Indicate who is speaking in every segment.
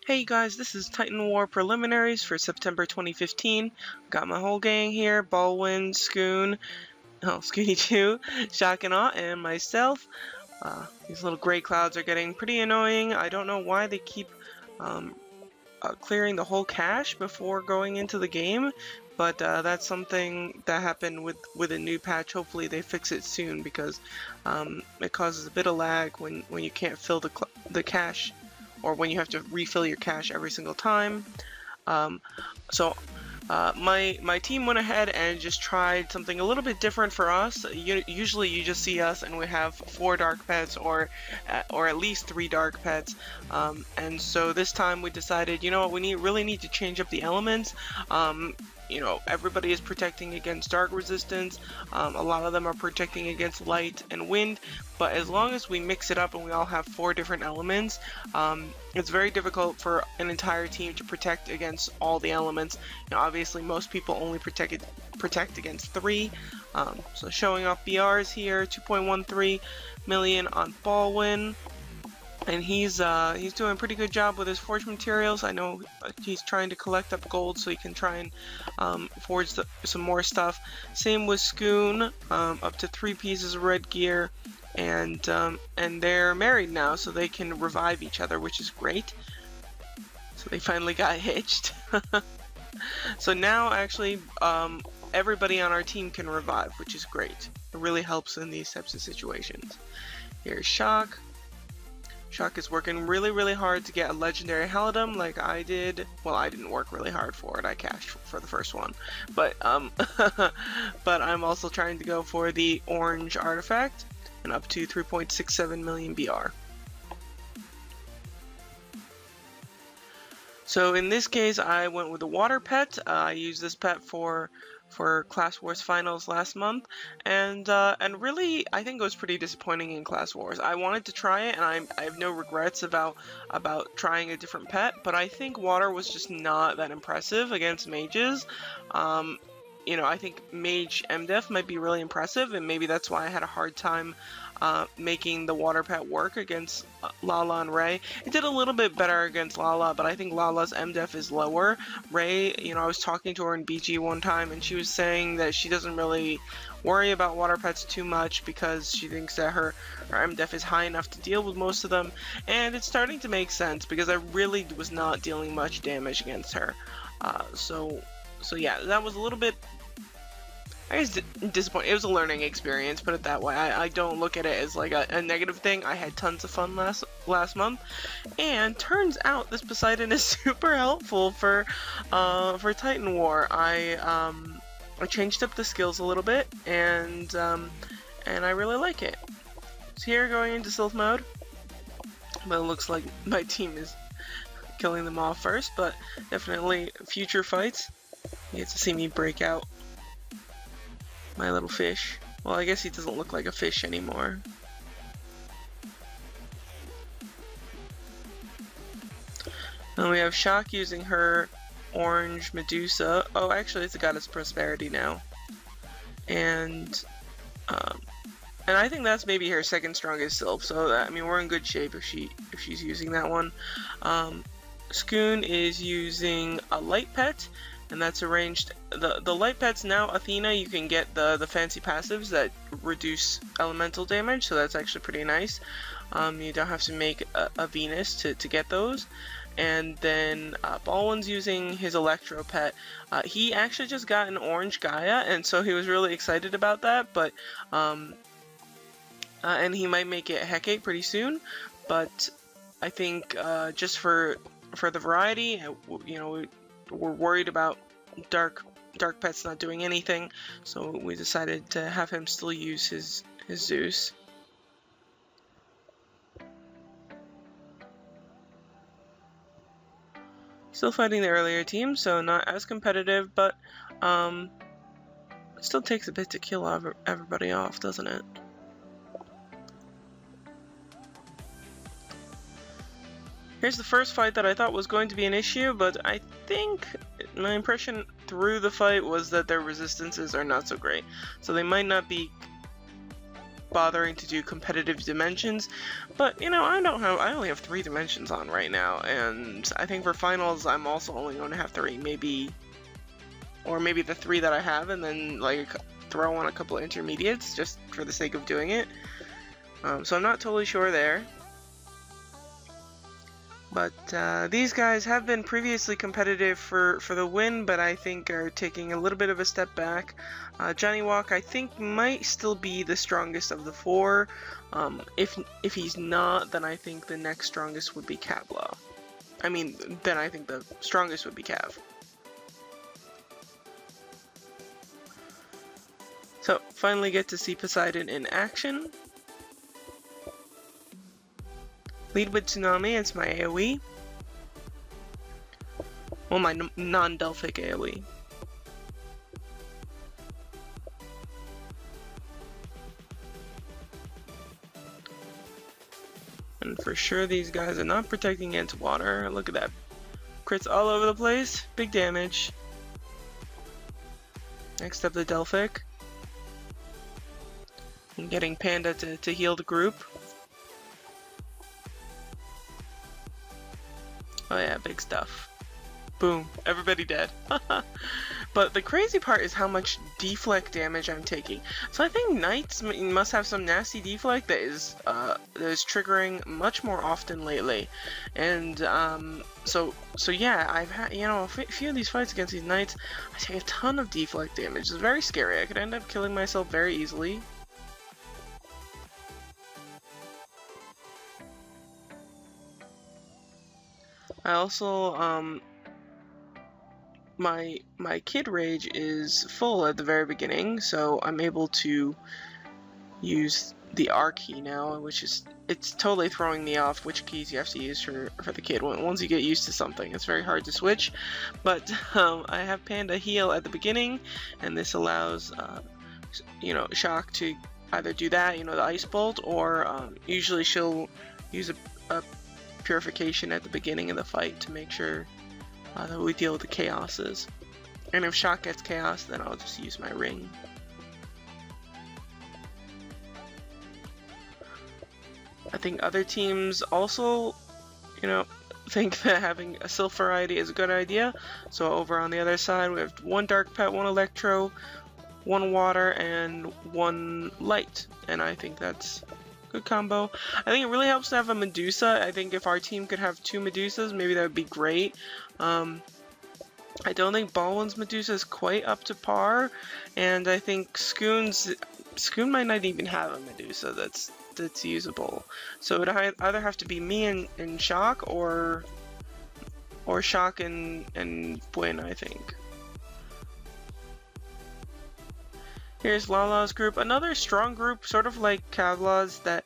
Speaker 1: Hey guys, this is Titan War preliminaries for September 2015. Got my whole gang here: Baldwin, Scoon, Scoony2, Shockanot, and myself. These little gray clouds are getting pretty annoying. I don't know why they keep clearing the whole cache before going into the game, but that's something that happened with a new patch. Hopefully they fix it soon, because it causes a bit of lag when you can't fill the cache, or when you have to refill your cache every single time. My team went ahead and just tried something a little bit different for us. Usually you just see us and we have 4 dark pets, or at least 3 dark pets, and so this time we decided, you know what, we really need to change up the elements. Everybody is protecting against dark resistance. A lot of them are protecting against light and wind, but as long as we mix it up and we all have 4 different elements, it's very difficult for an entire team to protect against all the elements. Obviously most people only protect against 3. So showing off BRs here: 2.13 million on Baldwin. And he's doing a pretty good job with his forge materials. I know he's trying to collect up gold so he can try and forge some more stuff. Same with Scoon, up to 3 pieces of red gear, and they're married now, so they can revive each other, which is great. So they finally got hitched. So now actually everybody on our team can revive, which is great. It really helps in these types of situations. Here's Shock. Shock is working really hard to get a legendary Halidom like I did. Well, I didn't work really hard for it. I cashed for the first one. But but I'm also trying to go for the orange artifact, and up to 3.67 million BR. So in this case I went with the water pet. I used this pet for Class Wars Finals last month, and really I think it was pretty disappointing in Class Wars. I wanted to try it, and I have no regrets about trying a different pet, but I think water was just not that impressive against mages. I think Mage MDef might be really impressive, and maybe that's why I had a hard time making the water pet work against Lala and Ray. It did a little bit better against Lala, but I think Lala's MDef is lower. Ray, I was talking to her in BG one time, and she was saying that she doesn't really worry about water pets too much because she thinks that her MDef is high enough to deal with most of them, and it's starting to make sense because I really was not dealing much damage against her. So yeah, that was a little bit, I guess, disappointing. It was a learning experience, put it that way. I don't look at it as like a negative thing. I had tons of fun last month, and turns out this Poseidon is super helpful for Titan War. I changed up the skills a little bit, and I really like it. So here, going into stealth mode, but it looks like my team is killing them off first, but definitely future fights. You get to see me break out my little fish. Well, I guess he doesn't look like a fish anymore. And we have Shock using her orange Medusa. Oh, actually it's a Goddess Prosperity now. And I think that's maybe her second strongest sylph, so that, I mean, we're in good shape if she's using that one. Scoon is using a light pet, and that's arranged. The light pets now, Athena, you can get the fancy passives that reduce elemental damage, so that's actually pretty nice. You don't have to make a Venus to get those. And then Baldwin's using his Electro pet. He actually just got an orange Gaia, and so he was really excited about that, but and he might make it Hecate pretty soon, but I think just for the variety, we're worried about dark pets not doing anything, so we decided to have him still use his Zeus. Still fighting the earlier team, so not as competitive, but it still takes a bit to kill everybody off, doesn't it? Here's the first fight that I thought was going to be an issue, but I think my impression through the fight was that their resistances are not so great. So they might not be bothering to do competitive dimensions, but you know, I only have 3 dimensions on right now, and I think for finals I'm also only going to have 3, maybe the 3 that I have, and then like throw on a couple of intermediates just for the sake of doing it. So I'm not totally sure there. But these guys have been previously competitive for the win, but I think are taking a little bit of a step back. Johnny Walk, I think, might still be the strongest of the 4. If he's not, then I think the next strongest would be Cavlaw. I mean, then I think the strongest would be Cav. So, finally get to see Poseidon in action. Lead with Tsunami, it's my AoE. Well, my non-Delphic AoE. And for sure these guys are not protecting against water. Look at that. Crits all over the place. Big damage. Next up the Delphic. And getting Panda to heal the group. Oh yeah, big stuff. Boom. Everybody dead. But the crazy part is how much deflect damage I'm taking. So I think Knights must have some nasty deflect that is triggering much more often lately. And so yeah, I've had, you know, a few of these fights against these Knights, I take a ton of deflect damage. It's very scary. I could end up killing myself very easily. I also, my Kid Rage is full at the very beginning, so I'm able to use the R key now, which is, it's totally throwing me off which keys you have to use for the Kid. Once you get used to something, it's very hard to switch. But I have Panda heal at the beginning, and this allows, you know, Shock to either do that, you know, the Ice Bolt, or usually she'll use a Purification at the beginning of the fight to make sure that we deal with the chaoses. And if Shock gets chaos, then I'll just use my ring. I think other teams also, you know, think that having a Sylph variety is a good idea. So over on the other side, we have 1 Dark Pet, 1 Electro, 1 Water, and 1 Light. And I think that's good combo. I think it really helps to have a Medusa. I think if our team could have 2 Medusas, maybe that would be great. I don't think Baldwin's Medusa is quite up to par, and I think Scoon might not even have a Medusa that's usable. So it would either have to be me and Shock, or Shock and Bwin, I think. Here's Lala's group, another strong group, sort of like Cavlaw's, that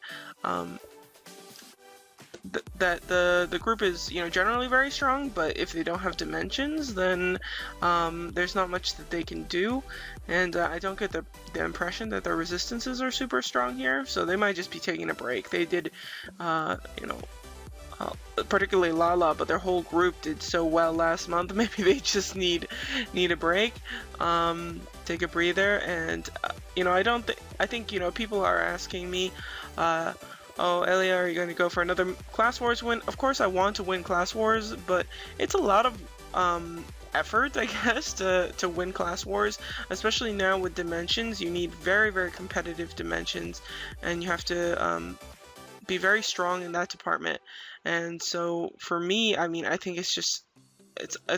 Speaker 1: the group is, you know, generally very strong, but if they don't have dimensions, then there's not much that they can do, and I don't get the impression that their resistances are super strong here, so they might just be taking a break. They did, you know, particularly Lala, but their whole group did so well last month. Maybe they just need a break, take a breather. And you know, I think you know, people are asking me, oh, Elia, are you going to go for another Class Wars win? Of course I want to win Class Wars, but it's a lot of effort, I guess, to win Class Wars, especially now with dimensions. You need very, very competitive dimensions, and you have to be very strong in that department. And so for me, I mean, I think it's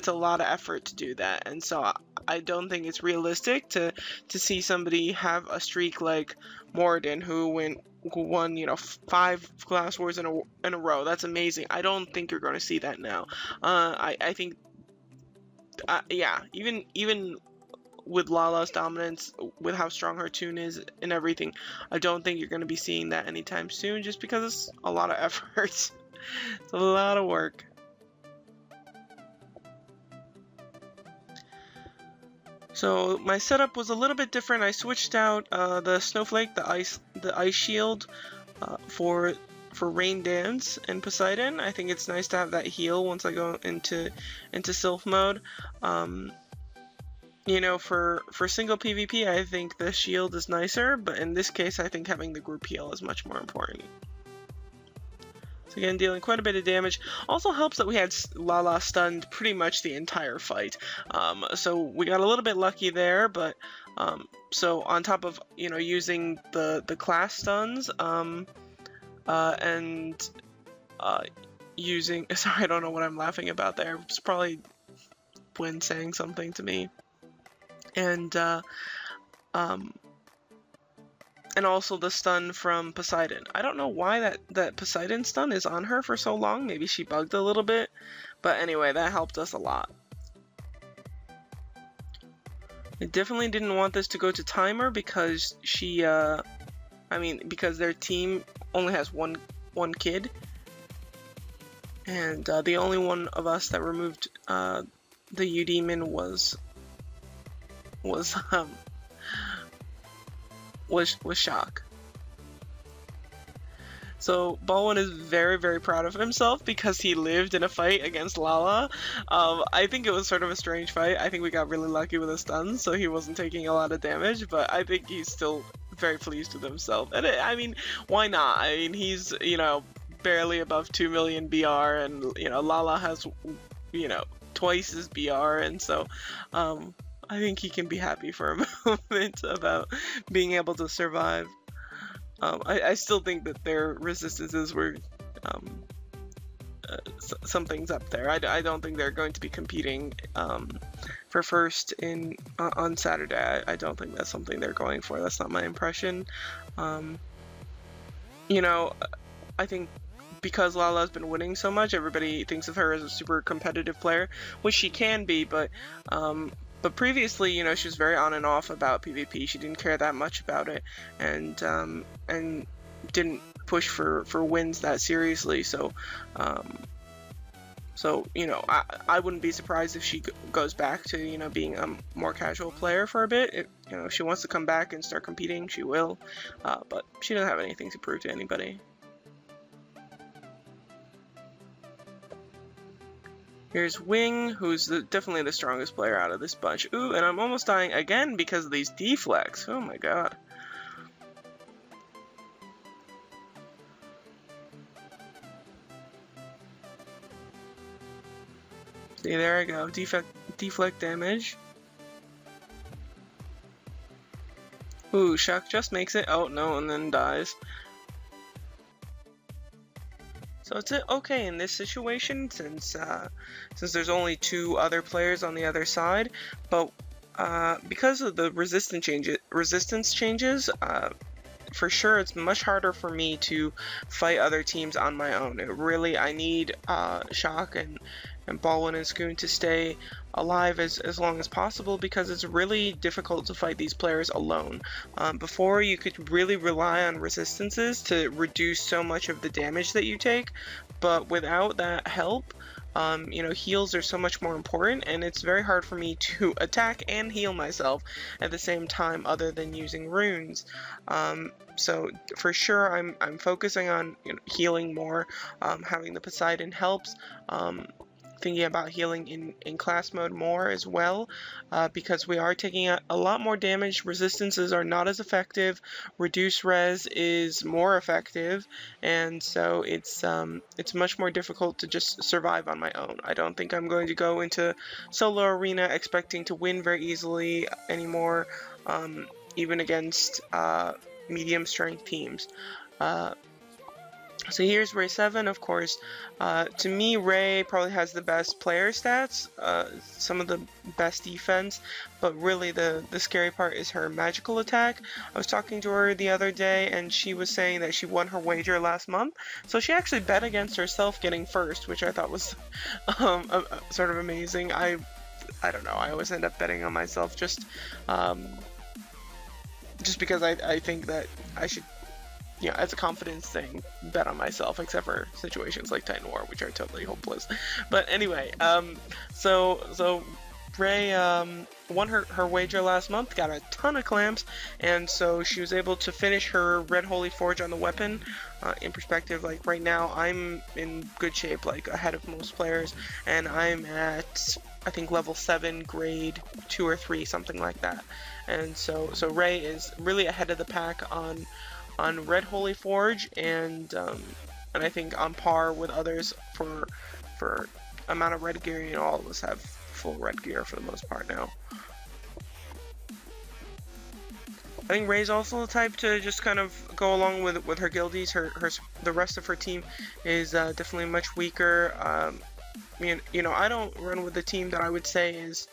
Speaker 1: a lot of effort to do that, and so I don't think it's realistic to see somebody have a streak like Moradin, who won, you know, 5 Class Wars in a row. That's amazing. I don't think you're going to see that now. I think, yeah, even with Lala's dominance, with how strong her tune is and everything, I don't think you're going to be seeing that anytime soon, just because it's a lot of effort. It's a lot of work. So my setup was a little bit different. I switched out the Snowflake, the ice shield, for Rain Dance and Poseidon. I think it's nice to have that heal once I go into Sylph mode. You you know, for single PvP, I think the shield is nicer, but in this case, I think having the group heal is much more important. So again, dealing quite a bit of damage. Also helps that we had Lala stunned pretty much the entire fight. So we got a little bit lucky there, but so on top of, you know, using the class stuns, and using, sorry, I don't know what I'm laughing about there. It's probably Gwen saying something to me. And also the stun from Poseidon. I don't know why that Poseidon stun is on her for so long. Maybe she bugged a little bit. But anyway, that helped us a lot. I definitely didn't want this to go to Timer because she, because their team only has one kid. And the only one of us that removed the Eudemon was Shock. So Baldwin is very, very proud of himself because he lived in a fight against Lala. I think it was sort of a strange fight. I think we got really lucky with the stuns, so he wasn't taking a lot of damage, but I think he's still very pleased with himself. And I mean, why not? I mean, he's, you know, barely above 2 million BR, and, you know, Lala has, you know, twice his BR, and so, I think he can be happy for a moment about being able to survive. I still think that their resistances were some things up there. I don't think they're going to be competing for first on Saturday. I don't think that's something they're going for. That's not my impression. You know, I think because Lala's been winning so much, everybody thinks of her as a super competitive player, which she can be, but previously, you know, she was very on and off about PvP. She didn't care that much about it, and didn't push for wins that seriously. So, you know, I wouldn't be surprised if she goes back to, you know, being a more casual player for a bit. You know, if she wants to come back and start competing, she will. But she doesn't have anything to prove to anybody. Here's Wing, who's definitely the strongest player out of this bunch. Ooh, and I'm almost dying again because of these deflects. Oh my god. See, there I go. Deflect damage. Ooh, Shock just makes it. Oh no, and then dies. So it's okay in this situation since there's only 2 other players on the other side, but because of the resistance changes, for sure it's much harder for me to fight other teams on my own. I need Shock and Baldwin and Scoon to stay alive as long as possible because it's really difficult to fight these players alone. Before, you could really rely on resistances to reduce so much of the damage that you take, but without that help, you know, heals are so much more important, and it's very hard for me to attack and heal myself at the same time other than using runes. So for sure I'm focusing on, you know, healing more. Having the Poseidon helps. Thinking about healing in class mode more as well, because we are taking a lot more damage. Resistances are not as effective. Reduce res is more effective, and so it's much more difficult to just survive on my own. I don't think I'm going to go into solo arena expecting to win very easily anymore, even against medium strength teams. So here's Ray 7, of course. To me, Ray probably has the best player stats, some of the best defense, but really the scary part is her magical attack. I was talking to her the other day, and she was saying that she won her wager last month, so she actually bet against herself getting first, which I thought was sort of amazing. I don't know, I always end up betting on myself just because I think that I should, you know, as a confidence thing, bet on myself, except for situations like Titan War, which are totally hopeless. But anyway, so Ray won her wager last month, got a ton of clamps, and so she was able to finish her Red Holy Forge on the weapon. In perspective, like right now, I'm in good shape, like ahead of most players, and I'm at I think level 7, grade 2 or 3, something like that. And so Ray is really ahead of the pack on Red Holy Forge, and I think on par with others for amount of red gear. You know, all of us have full red gear for the most part now. I think Ray's also the type to just kind of go along with her guildies. The rest of her team is definitely much weaker. You know, I don't run with a team that I would say is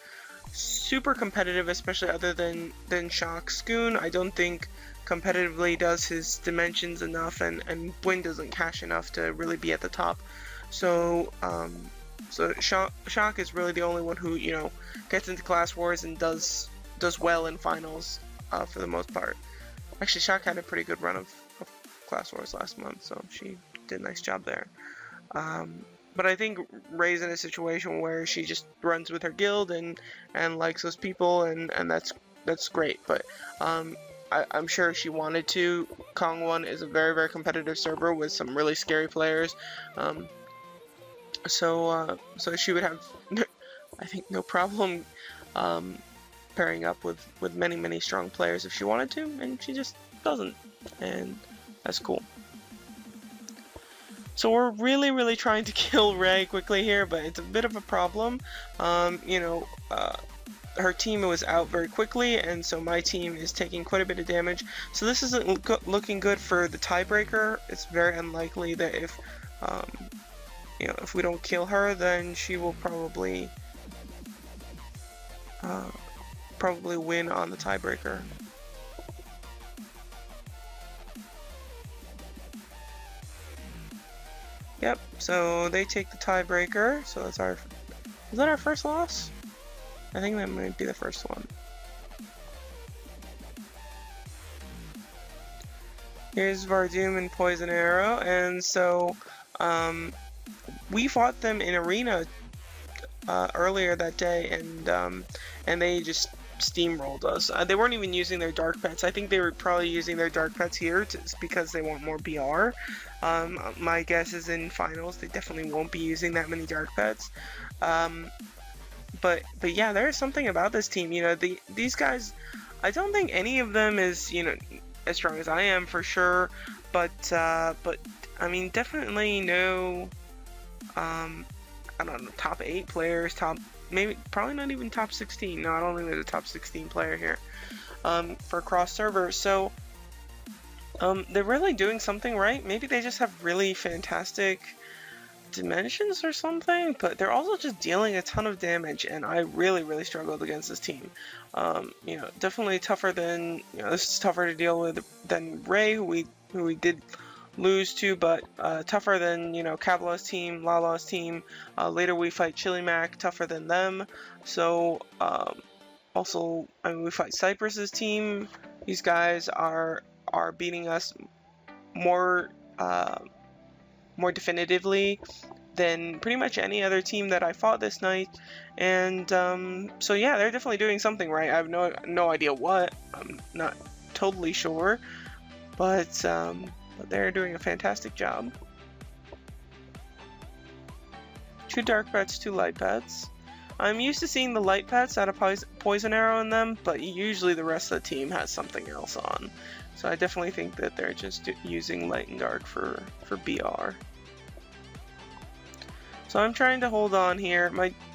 Speaker 1: super competitive, especially other than Shock. Scoon, I don't think competitively does his dimensions enough, and Bwin doesn't cash enough to really be at the top. So Shock is really the only one who, you know, gets into Class Wars and does well in finals for the most part. Actually, Shock had a pretty good run of Class Wars last month, so she did a nice job there. But I think Ray's in a situation where she just runs with her guild and likes those people, and that's great. But I'm sure if she wanted to, Kongwon is a very, very competitive server with some really scary players. So she would have, I think, no problem pairing up with many strong players if she wanted to, and she just doesn't, and that's cool. So we're really trying to kill Ray quickly here, but it's a bit of a problem. You know, her team was out very quickly, and so my team is taking quite a bit of damage. So this isn't looking good for the tiebreaker. It's very unlikely that if you know, if we don't kill her, then she will probably win on the tiebreaker. Yep, so they take the tiebreaker, so that's is that our first loss? I think that might be the first one. Here's Vardoom and Poison Arrow, and so we fought them in Arena earlier that day, and they just steamrolled us. They weren't even using their dark pets. I think they were probably using their dark pets here because they want more BR. My guess is in finals they definitely won't be using that many dark pets. But yeah, there's something about this team. You know, these guys, I don't think any of them is, you know, as strong as I am for sure. But I mean, definitely no, I don't know, top 8 players, probably not even top 16. No, I don't think there's a top 16 player here for cross server. So they're really doing something right. Maybe they just have really fantastic dimensions or something, but they're also just dealing a ton of damage, and I really struggled against this team. You know, definitely tougher than, you know, this is tougher to deal with than Ray, who we did lose to, but tougher than, you know, Kabbalah's team, Lala's team. Later we fight Chilimac, tougher than them. So also, I mean, we fight Cypress's team. These guys are beating us more definitively than pretty much any other team that I fought this night. And so yeah, they're definitely doing something right. I have no idea what. I'm not totally sure, but they're doing a fantastic job. 2 dark pets, 2 light pets. I'm used to seeing the light pets out of Poison Arrow in them, but usually the rest of the team has something else on. So I definitely think that they're just using light and dark for BR. So I'm trying to hold on here.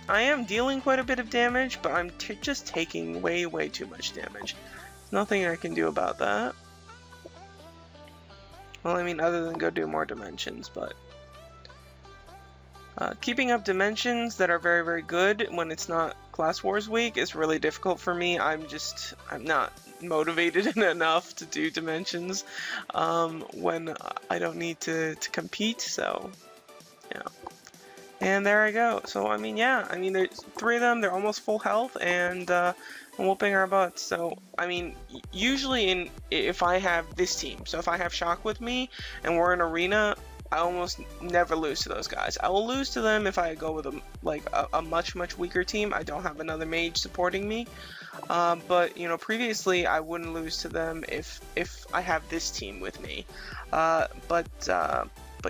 Speaker 1: I am dealing quite a bit of damage, but I'm just taking way too much damage. There's nothing I can do about that. Well, I mean, other than go do more dimensions, but keeping up dimensions that are very good when it's not Class Wars week is really difficult for me. I'm not motivated enough to do dimensions when I don't need to compete, so yeah. And there I go. So I mean, yeah, I mean, there's 3 of them, they're almost full health, and whooping our butts. So I mean, usually if I have this team, so if I have Shock with me and we're in Arena, I almost never lose to those guys. I will lose to them if I go with a much weaker team. I don't have another mage supporting me. But you know, previously I wouldn't lose to them if I have this team with me. But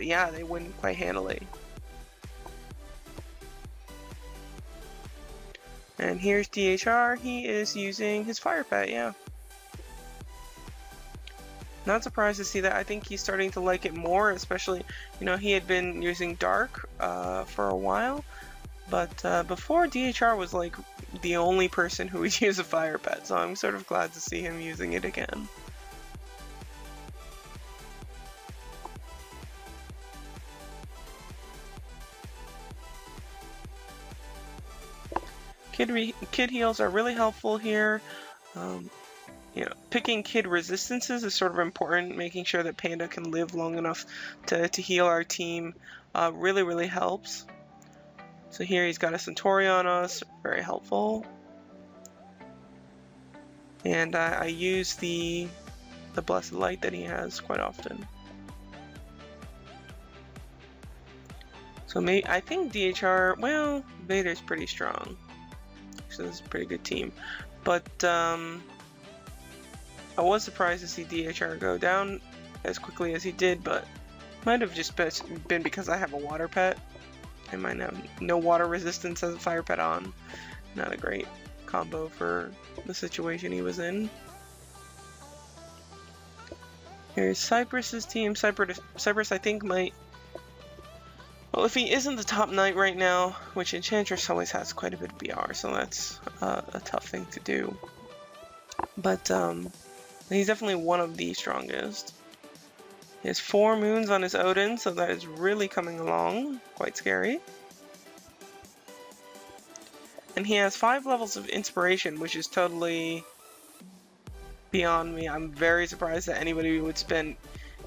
Speaker 1: yeah, they win quite handily. And here's DHR. He is using his fire pet, yeah. Not surprised to see that. I think he's starting to like it more, especially, you know, he had been using Dark for a while, but before, DHR was like the only person who would use a fire pet, so I'm sort of glad to see him using it again. Kid heals are really helpful here. You know, picking kid resistances is sort of important. Making sure that Panda can live long enough to heal our team really helps. So here he's got a Centauri on us, very helpful. And I use the Blessed Light that he has quite often. So I think DHR, well, Vader's pretty strong. So this is a pretty good team. But I was surprised to see DHR go down as quickly as he did, but might have just been because I have a water pet. I might have no water resistance as a fire pet on. Not a great combo for the situation he was in. Here's Cypress's team. Cypress I think might... Well, if he isn't the top knight right now, which Enchantress always has quite a bit of BR, so that's a tough thing to do. But he's definitely one of the strongest. He has 4 moons on his Odin, so that is really coming along. Quite scary. And he has 5 levels of inspiration, which is totally beyond me. I'm very surprised that anybody would spend,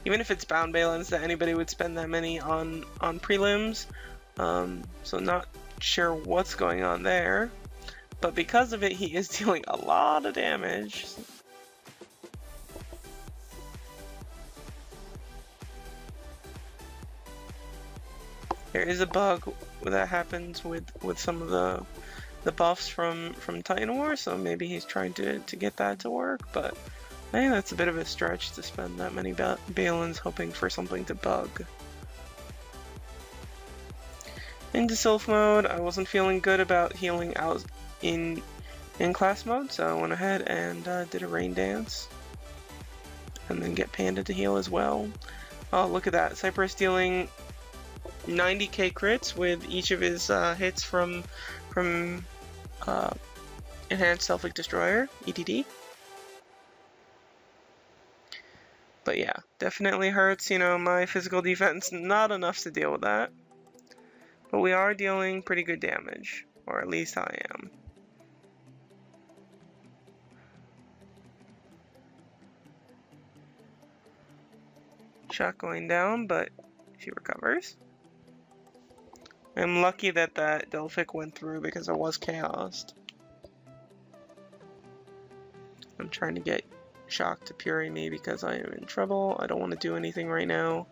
Speaker 1: even if it's bound balance, that anybody would spend that many on prelims. So not sure what's going on there. But because of it, he is dealing a lot of damage. There is a bug that happens with some of the buffs from Titan War, so maybe he's trying to get that to work, but I think that's a bit of a stretch to spend that many Balins hoping for something to bug. Into Sylph mode, I wasn't feeling good about healing out in class mode, so I went ahead and did a Rain Dance. And then get Panda to heal as well. Oh, look at that. Cypress dealing 90k crits with each of his hits from Enhanced Selphic Destroyer, EDD. But yeah, definitely hurts, you know, my physical defense, not enough to deal with that. But we are dealing pretty good damage, or at least I am. Shot going down, but she recovers. I'm lucky that that Delphic went through because I was chaosed. I'm trying to get Shock to Puri me because I am in trouble. I don't want to do anything right now.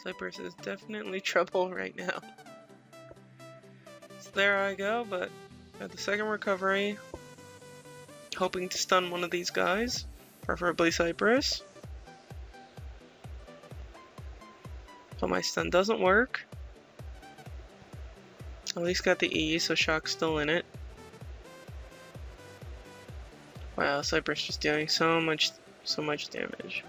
Speaker 1: Cypress is definitely trouble right now. So there I go, but at the second recovery, hoping to stun one of these guys, preferably Cypress. But my stun doesn't work. At least got the E, so Shock's still in it. Wow, Cypress just doing so much damage.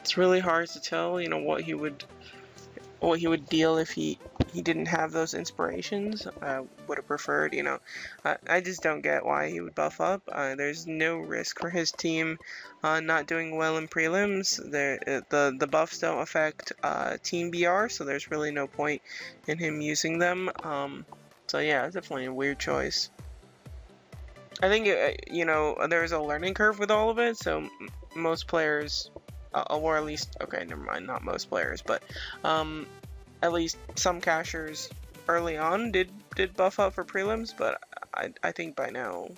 Speaker 1: It's really hard to tell, you know, what he would deal if he didn't have those inspirations. I would have preferred, you know, I just don't get why he would buff up. There's no risk for his team not doing well in prelims. The buffs don't affect team BR, so there's really no point in him using them. So yeah, it's definitely a weird choice. I think, you know, there's a learning curve with all of it, so most players, or at least, okay, never mind, not most players, but at least some cachers early on did buff up for prelims, but I think by now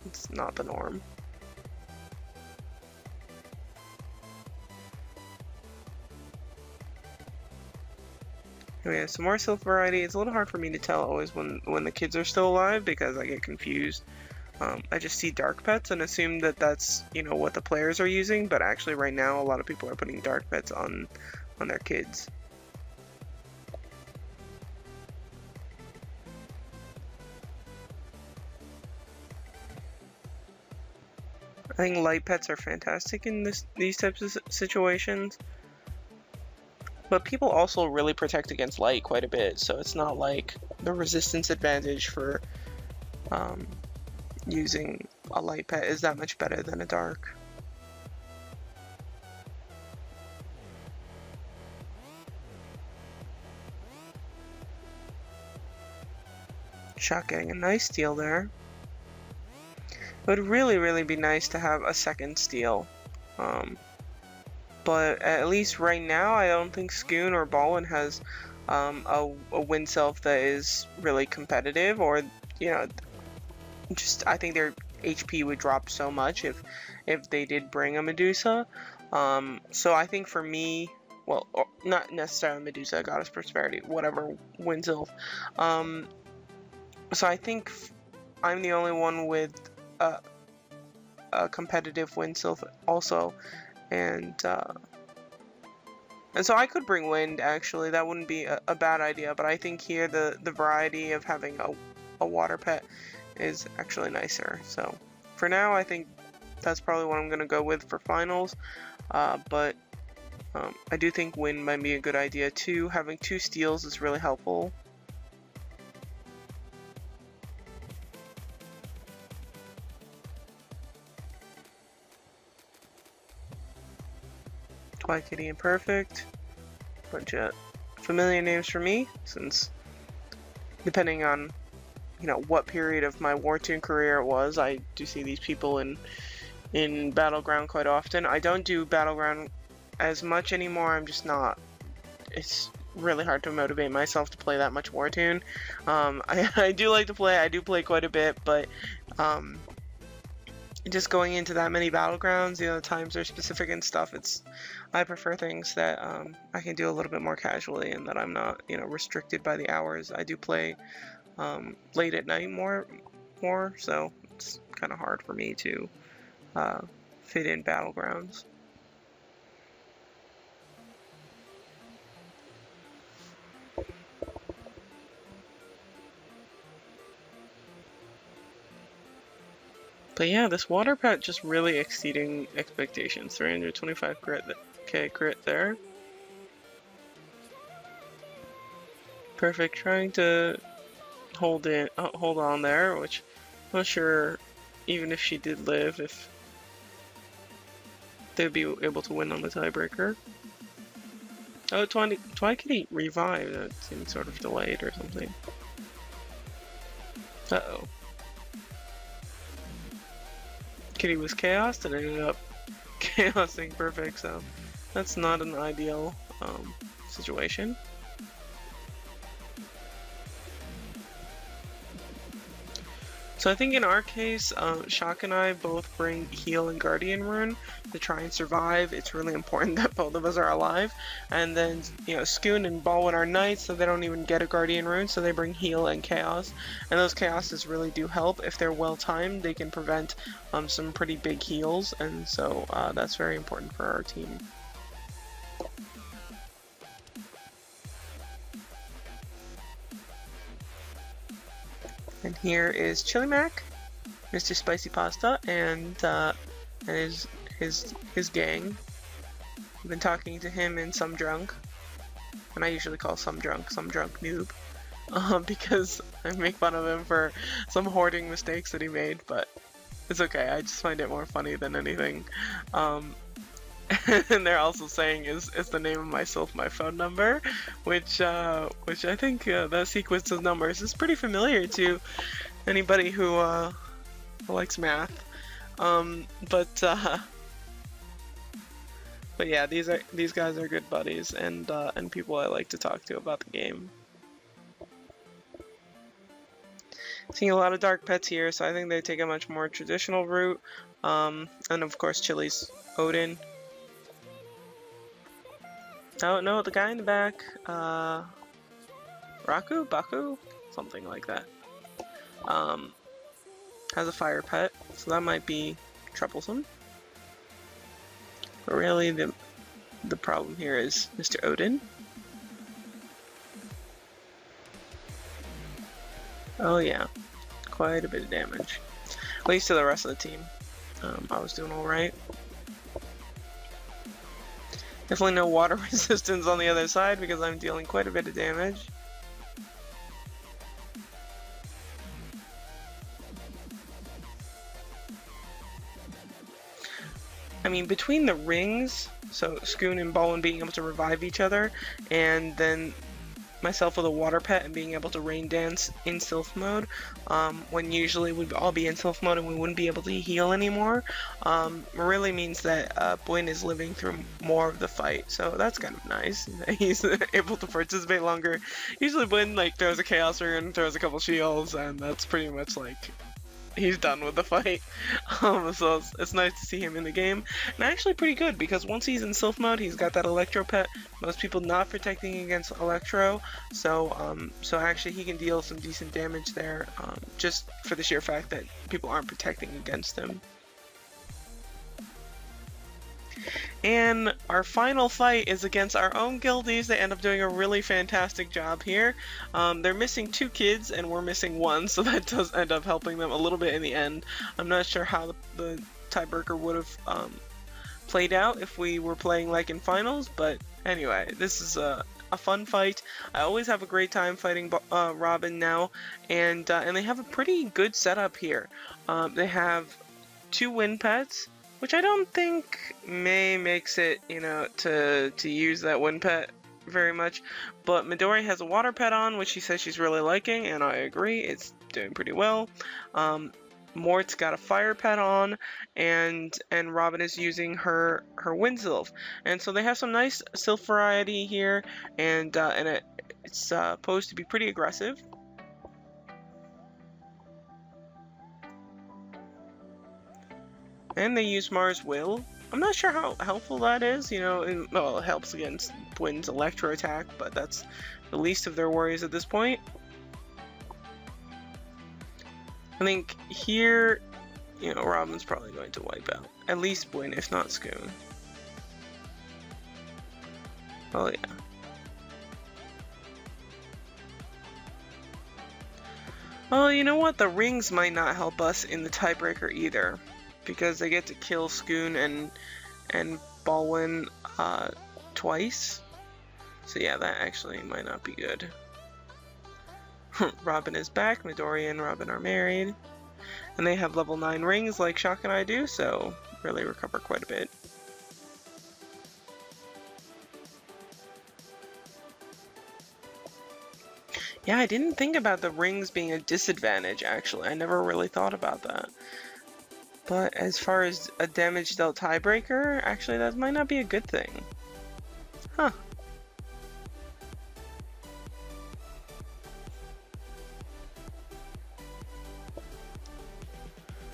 Speaker 1: it's not the norm. Okay, some more Sylph variety. It's a little hard for me to tell always when the kids are still alive because I get confused I just see dark pets and assume that that's, you know, what the players are using, but actually right now a lot of people are putting dark pets on their kids. I think light pets are fantastic in these types of situations. But people also really protect against light quite a bit, so it's not like the resistance advantage for using a light pet is that much better than a dark. Shot getting a nice steal there. It would really be nice to have a second steal. But at least right now, I don't think Scoon or Baldwin has a win self that is really competitive, or, you know, just I think their HP would drop so much if they did bring a Medusa. So I think for me, well, not necessarily Medusa, Goddess Prosperity, whatever win self. So I think I'm the only one with a competitive win self also. And so I could bring wind, actually. That wouldn't be a bad idea, but I think here the variety of having a water pet is actually nicer. So for now, I think that's probably what I'm going to go with for finals. But I do think wind might be a good idea too. Having 2 steals is really helpful. Kitty and Perfect. Bunch of familiar names for me, since depending on, you know, what period of my Wartoon career it was, I do see these people in Battleground quite often. I don't do Battleground as much anymore. I'm just not. It's really hard to motivate myself to play that much Wartoon. I do like to play. I do play quite a bit, but just going into that many Battlegrounds, you know, the times are specific and stuff. I prefer things that I can do a little bit more casually, and that I'm not, you know, restricted by the hours. I do play late at night more, so it's kind of hard for me to fit in Battlegrounds. But yeah, this water pet just really exceeding expectations. 325k crit there. Perfect, trying to hold on there, which I'm not sure, even if she did live, if they'd be able to win on the tiebreaker. Oh, Twikitty revived. That seemed sort of delayed or something. Uh-oh. Kitty was chaosed and ended up chaosing Perfect, so that's not an ideal situation. So I think in our case, Shock and I both bring Heal and Guardian Rune to try and survive. It's really important that both of us are alive. And then, you know, Scoon and Baldwin are knights, so they don't even get a Guardian Rune, so they bring Heal and Chaos. And those Chaoses really do help. If they're well timed, they can prevent some pretty big heals, and so that's very important for our team. And here is Chili Mac, Mr. Spicy Pasta, and his gang. I've been talking to him in Some Drunk, and I usually call Some Drunk Noob, because I make fun of him for some hoarding mistakes that he made, but it's okay. I just find it more funny than anything. And they're also saying is the name of my phone number, which I think that sequence of numbers is pretty familiar to anybody who likes math. But yeah, these guys are good buddies, and people I like to talk to about the game. Seeing a lot of dark pets here, so I think they take a much more traditional route. And of course, Chili's Odin. Oh no, the guy in the back, Baku? Something like that. has a fire pet, so that might be troublesome. But really, the problem here is Mr. Odin. Oh yeah, quite a bit of damage. At least to the rest of the team. I was doing alright. Definitely no water resistance on the other side because I'm dealing quite a bit of damage. I mean, between the rings, so Scoon and Baldwin being able to revive each other, and then myself with a water pet and being able to rain dance in Sylph mode, when usually we'd all be in Sylph mode and we wouldn't be able to heal anymore, really means that Bwin is living through more of the fight, so that's kind of nice. He's able to participate longer. Usually Bwin like throws a Chaos Ring and throws a couple shields, and that's pretty much like he's done with the fight. So it's nice to see him in the game, and actually pretty good because once he's in Sylph mode, he's got that Electro pet. Most people not protecting against Electro, so so actually he can deal some decent damage there, just for the sheer fact that people aren't protecting against him. And our final fight is against our own guildies. They end up doing a really fantastic job here. They're missing 2 kids and we're missing 1, so that does end up helping them a little bit in the end. I'm not sure how the tiebreaker would have played out if we were playing like in finals, but anyway, this is a fun fight. I always have a great time fighting Robin now, and they have a pretty good setup here. They have 2 wind pets, which I don't think Mei makes it, you know, to use that wind pet very much, but Midori has a water pet on, which she says she's really liking, and I agree, it's doing pretty well. Mort's got a fire pet on, and Robin is using her wind sylph, and so they have some nice sylph variety here, and it's supposed to be pretty aggressive. And they use Mars Will. I'm not sure how helpful that is, you know, well, it helps against Bwin's Electro attack, but that's the least of their worries at this point. I think here, you know, Robin's probably going to wipe out. At least Bwin, if not Scoon. Oh yeah. Well, you know what? The rings might not help us in the tiebreaker either, because they get to kill Scoon and Baldwin twice. So yeah, that actually might not be good. Robin is back. Midori and Robin are married. And they have level 9 rings like Shock and I do, so really recover quite a bit. Yeah, I didn't think about the rings being a disadvantage, actually. I never really thought about that. But as far as a damage dealt tiebreaker, actually that might not be a good thing. Huh.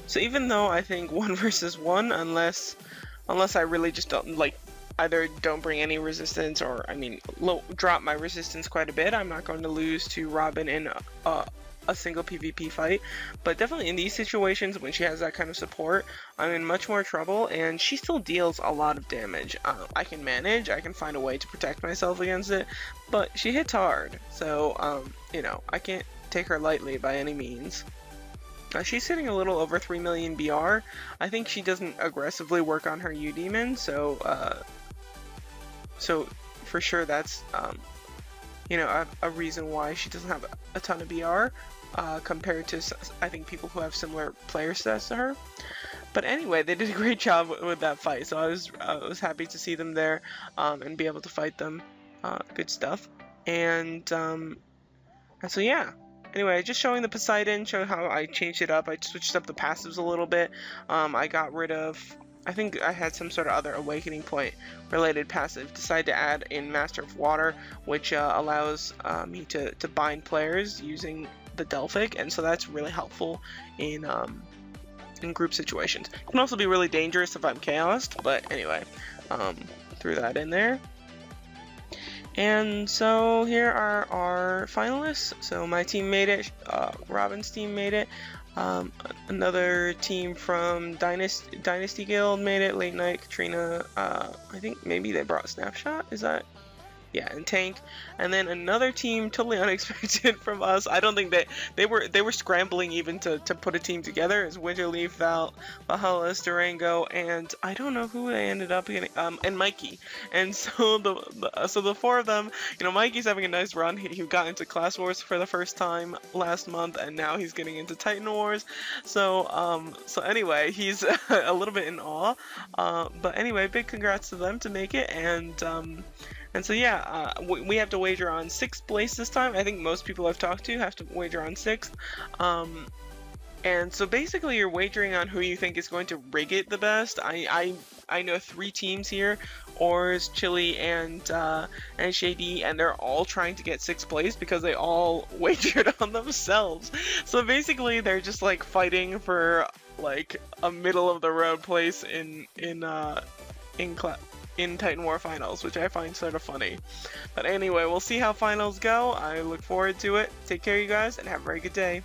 Speaker 1: So even though I think 1 versus 1, unless I really just don't, like, either don't bring any resistance or, I mean, drop my resistance quite a bit, I'm not going to lose to Robin in a single PvP fight. But definitely in these situations, when she has that kind of support, I'm in much more trouble, and she still deals a lot of damage. I can manage, I can find a way to protect myself against it, but she hits hard, so, you know, I can't take her lightly by any means. She's sitting a little over 3 million BR. I think she doesn't aggressively work on her U-Demon, so for sure that's, you know, a reason why she doesn't have a ton of BR, compared to, I think, people who have similar player stats to her. But anyway, they did a great job with that fight, so I was happy to see them there, and be able to fight them. Good stuff. And so yeah. Anyway, just showing the Poseidon, showing how I changed it up. I switched up the passives a little bit. I got rid of, I think I had some sort of other Awakening Point related passive. Decided to add in Master of Water, which allows me to bind players using the Delphic, and so that's really helpful in group situations. It can also be really dangerous if I'm Chaosed, but anyway, threw that in there. And so here are our finalists. So my team made it, Robin's team made it, Another team from Dynasty Guild made it. Late Night, Katrina. I think maybe they brought Snapshot. Is that? Yeah, and Tank, and then another team totally unexpected from us. I don't think they were scrambling even to put a team together. It's Winterleaf, Valhalla, Durango, and I don't know who they ended up getting. And Mikey. And so the four of them, you know, Mikey's having a nice run. He got into Class Wars for the first time last month, and now he's getting into Titan Wars. So anyway, he's a little bit in awe. But anyway, big congrats to them to make it, and so yeah, we have to wager on 6th place this time. I think most people I've talked to have to wager on 6th. And so basically you're wagering on who you think is going to rig it the best. I know 3 teams here, Oars, Chili, and Shady, and they're all trying to get 6th place because they all wagered on themselves. So basically they're just like fighting for like a middle of the road place in Titan War Finals, which I find sort of funny. But anyway, we'll see how finals go. I look forward to it. Take care, you guys, and have a very good day.